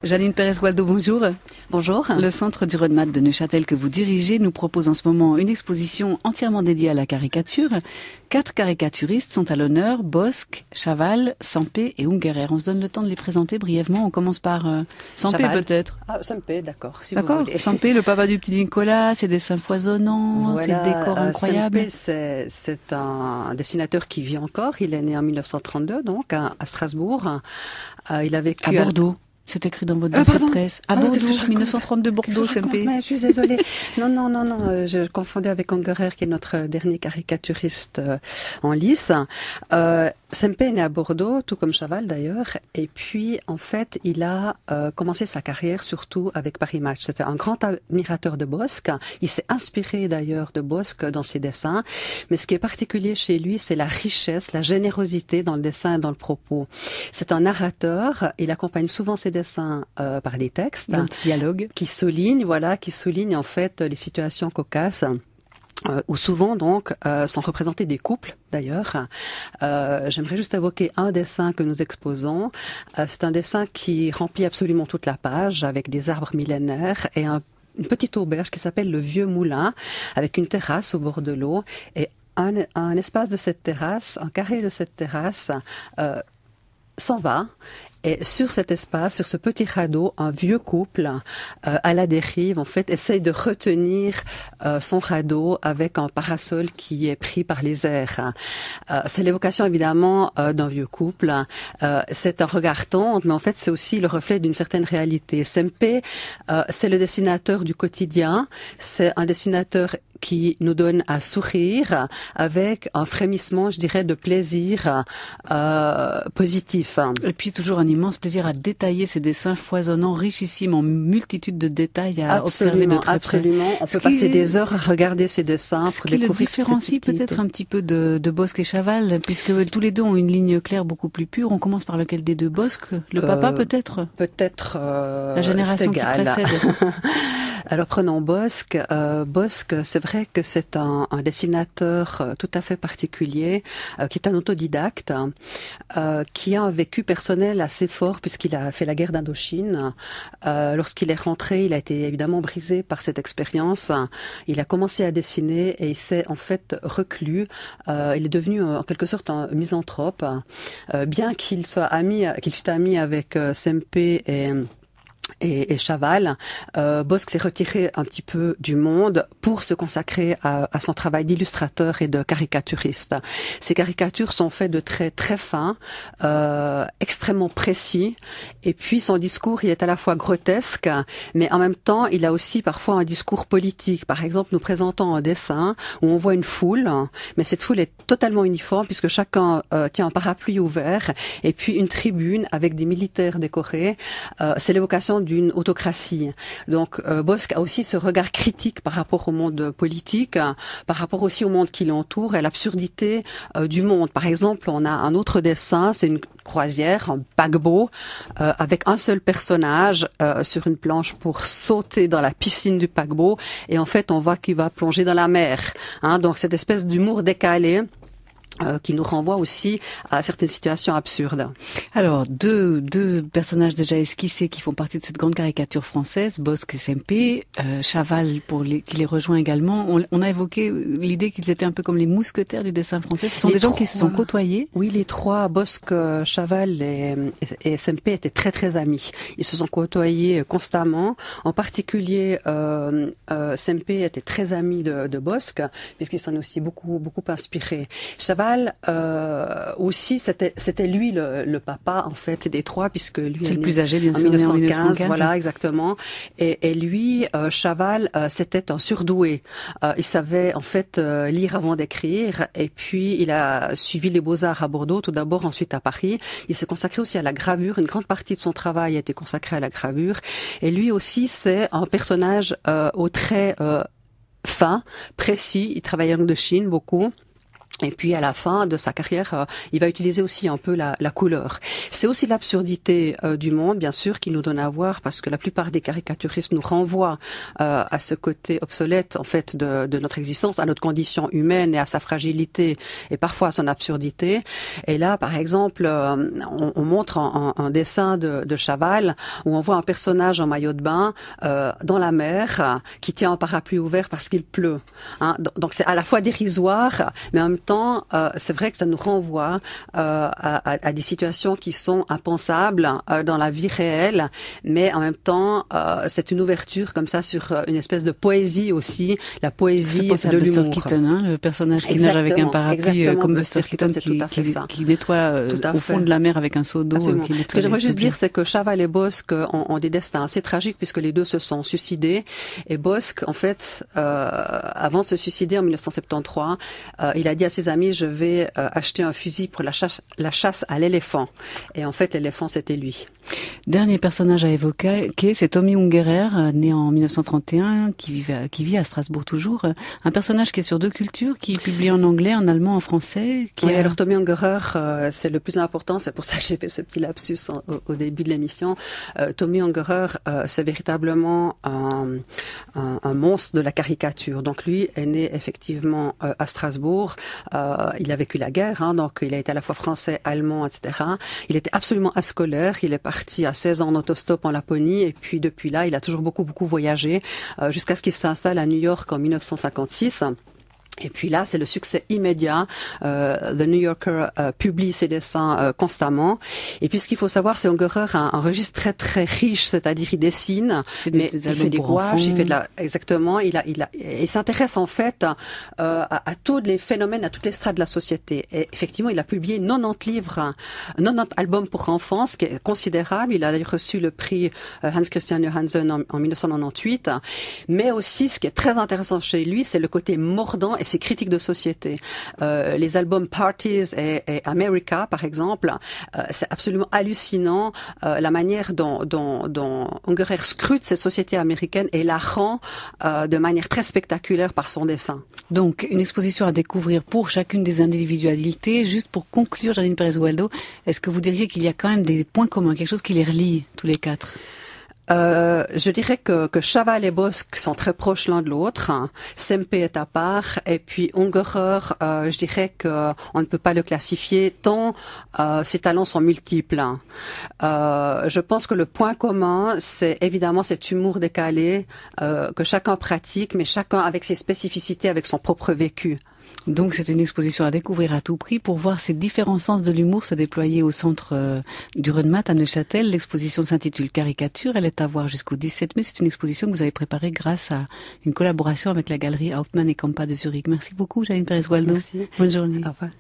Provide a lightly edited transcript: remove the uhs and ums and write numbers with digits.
Janine Pérez-Gualdo, bonjour. Bonjour. Le Centre du RunMat de Neuchâtel que vous dirigez nous propose en ce moment une exposition entièrement dédiée à la caricature. 4 caricaturistes sont à l'honneur, Bosc, Chaval, Sempé et Ungerer. On se donne le temps de les présenter brièvement. On commence par Sempé peut-être. Ah, Sempé, d'accord. Si d'accord. Sempé, le papa du petit Nicolas, ses dessins foisonnants, voilà, ses décors incroyables. Sempé, c'est un dessinateur qui vit encore. Il est né en 1932, donc à Strasbourg. Il a vécu à Bordeaux. C'est écrit dans votre dossier de presse. À Bordeaux, 1932, Bordeaux, Sempé. Je suis désolée. Non, je confondais avec Ungerer, qui est notre dernier caricaturiste en lice. Sempé est né à Bordeaux, tout comme Chaval d'ailleurs. Et puis, en fait, il a commencé sa carrière surtout avec Paris Match. C'était un grand admirateur de Bosc. Il s'est inspiré d'ailleurs de Bosc dans ses dessins. Mais ce qui est particulier chez lui, c'est la richesse, la générosité dans le dessin et dans le propos. C'est un narrateur. Il accompagne souvent ses dessins par des textes, un petit dialogue qui souligne en fait les situations cocasses. Où souvent donc sont représentés des couples d'ailleurs. J'aimerais juste évoquer un dessin que nous exposons. C'est un dessin qui remplit absolument toute la page avec des arbres millénaires et une petite auberge qui s'appelle le Vieux Moulin avec une terrasse au bord de l'eau et un espace de cette terrasse, un carré de cette terrasse s'en va. Et sur cet espace, sur ce petit radeau, un vieux couple à la dérive, en fait, essaye de retenir son radeau avec un parasol qui est pris par les airs. C'est l'évocation évidemment d'un vieux couple. C'est un regard tendre, mais en fait, c'est aussi le reflet d'une certaine réalité. Sempé, c'est le dessinateur du quotidien. C'est un dessinateur qui nous donne à sourire avec un frémissement, je dirais, de plaisir positif. Et puis toujours un immense plaisir à détailler ces dessins foisonnants, richissimes en multitude de détails à observer de très près. Absolument, on peut passer des heures à regarder ces dessins. Ce qui le différencie peut-être un petit peu de Bosc et Chaval, puisque tous les deux ont une ligne claire beaucoup plus pure. On commence par lequel des deux? Bosc, le papa peut-être? Peut-être la génération qui précède. Alors prenons Bosc. Bosc, c'est vrai que c'est un dessinateur tout à fait particulier, qui est un autodidacte, qui a un vécu personnel assez fort puisqu'il a fait la guerre d'Indochine. Lorsqu'il est rentré, il a été évidemment brisé par cette expérience. Il a commencé à dessiner et il s'est en fait reclus. Il est devenu en quelque sorte un misanthrope, bien qu'il fût ami avec Sempé et Chaval. Bosc s'est retiré un petit peu du monde pour se consacrer à son travail d'illustrateur et de caricaturiste. Ses caricatures sont faites de traits très fins, extrêmement précis, et puis son discours, il est à la fois grotesque, mais en même temps, il a aussi parfois un discours politique. Par exemple, nous présentons un dessin où on voit une foule, mais cette foule est totalement uniforme puisque chacun tient un parapluie ouvert, et puis une tribune avec des militaires décorés. C'est l'évocation d'une autocratie. Donc Bosc a aussi ce regard critique par rapport au monde politique, par rapport aussi au monde qui l'entoure et à l'absurdité du monde. Par exemple, on a un autre dessin, c'est une croisière, un paquebot, avec un seul personnage sur une planche pour sauter dans la piscine du paquebot, et en fait on voit qu'il va plonger dans la mer. Donc cette espèce d'humour décalé qui nous renvoie aussi à certaines situations absurdes. Alors, deux personnages déjà esquissés qui font partie de cette grande caricature française, Bosc et Sempé, Chaval qui les rejoint également. On a évoqué l'idée qu'ils étaient un peu comme les mousquetaires du dessin français. Ce sont des gens qui se sont côtoyés. Oui, les trois, Bosc, Chaval et Sempé étaient très très amis. Ils se sont côtoyés constamment. En particulier, Sempé était très ami de Bosc, puisqu'il s'en est aussi beaucoup inspiré. Chaval aussi, c'était lui le papa en fait des trois, puisque lui c'est le plus âgé bien sûr, en 1915, voilà exactement. Et lui, Chaval, c'était un surdoué. Il savait en fait lire avant d'écrire, et puis il a suivi les Beaux-Arts à Bordeaux tout d'abord, ensuite à Paris. Il s'est consacré aussi à la gravure. Une grande partie de son travail a été consacrée à la gravure. Et lui aussi, c'est un personnage aux traits fins, précis. Il travaillait en Indochine beaucoup. Et puis à la fin de sa carrière, il va utiliser aussi un peu la couleur. C'est aussi l'absurdité du monde, bien sûr, qui nous donne à voir, parce que la plupart des caricaturistes nous renvoient à ce côté obsolète, en fait, de notre existence, à notre condition humaine et à sa fragilité, et parfois à son absurdité. Et là, par exemple, on montre un dessin de Chaval où on voit un personnage en maillot de bain dans la mer qui tient un parapluie ouvert parce qu'il pleut. Hein. Donc c'est à la fois dérisoire, mais en même temps, c'est vrai que ça nous renvoie à des situations qui sont impensables dans la vie réelle, mais en même temps, c'est une ouverture comme ça sur une espèce de poésie aussi, la poésie de l'humour. Buster Keaton, hein, le personnage qui nage avec un parapluie, comme Buster Keaton qui nettoie au fond de la mer avec un seau d'eau. Ce que j'aimerais juste dire, c'est que Chaval et Bosc ont des destins assez tragiques puisque les deux se sont suicidés. Et Bosc, en fait, avant de se suicider en 1973, il a dit à ses amis, je vais acheter un fusil pour la chasse à l'éléphant. Et en fait, l'éléphant, c'était lui. Dernier personnage à évoquer, c'est Tommy Ungerer, né en 1931, qui vit à Strasbourg toujours. Un personnage qui est sur deux cultures, qui publie en anglais, en allemand, en français. Alors Tommy Ungerer, c'est le plus important, c'est pour ça que j'ai fait ce petit lapsus au début de l'émission. Tommy Ungerer, c'est véritablement un monstre de la caricature. Donc lui est né effectivement à Strasbourg. Il a vécu la guerre, hein, donc il a été à la fois français, allemand, etc. Il était absolument ascolaire. Il est parti à 16 ans en autostop en Laponie et puis depuis là, il a toujours beaucoup voyagé jusqu'à ce qu'il s'installe à New York en 1956. Et puis là, c'est le succès immédiat. The New Yorker publie ses dessins constamment. Et puis ce qu'il faut savoir, c'est Ungerer a un registre très riche, c'est-à-dire il dessine, il fait des gouaches, il fait exactement. Il s'intéresse en fait à tous les phénomènes, à toutes les strates de la société. Et effectivement, il a publié 90 livres, 90 albums pour enfants, ce qui est considérable. Il a d'ailleurs reçu le prix Hans Christian Johansen en 1998. Mais aussi, ce qui est très intéressant chez lui, c'est le côté mordant et ses critiques de société. Les albums Parties et America, par exemple, c'est absolument hallucinant la manière dont Ungerer scrute cette société américaine et la rend de manière très spectaculaire par son dessin. Donc, une exposition à découvrir pour chacune des individualités. Juste pour conclure, Janine Pérez-Gualdo, est-ce que vous diriez qu'il y a quand même des points communs, quelque chose qui les relie tous les quatre ? Je dirais que Chaval et Bosc sont très proches l'un de l'autre. Sempe est à part, et puis Ungerer, je dirais que on ne peut pas le classifier tant ses talents sont multiples. Je pense que le point commun, c'est évidemment cet humour décalé que chacun pratique, mais chacun avec ses spécificités, avec son propre vécu. Donc c'est une exposition à découvrir à tout prix pour voir ces différents sens de l'humour se déployer au centre du Renmat à Neuchâtel. L'exposition s'intitule Caricature, elle est à voir jusqu'au 17 mai. C'est une exposition que vous avez préparée grâce à une collaboration avec la galerie Hauptmann et Kampa de Zurich. Merci beaucoup, Janine Pérez-Gualdo. Merci. Bonne journée. Au revoir.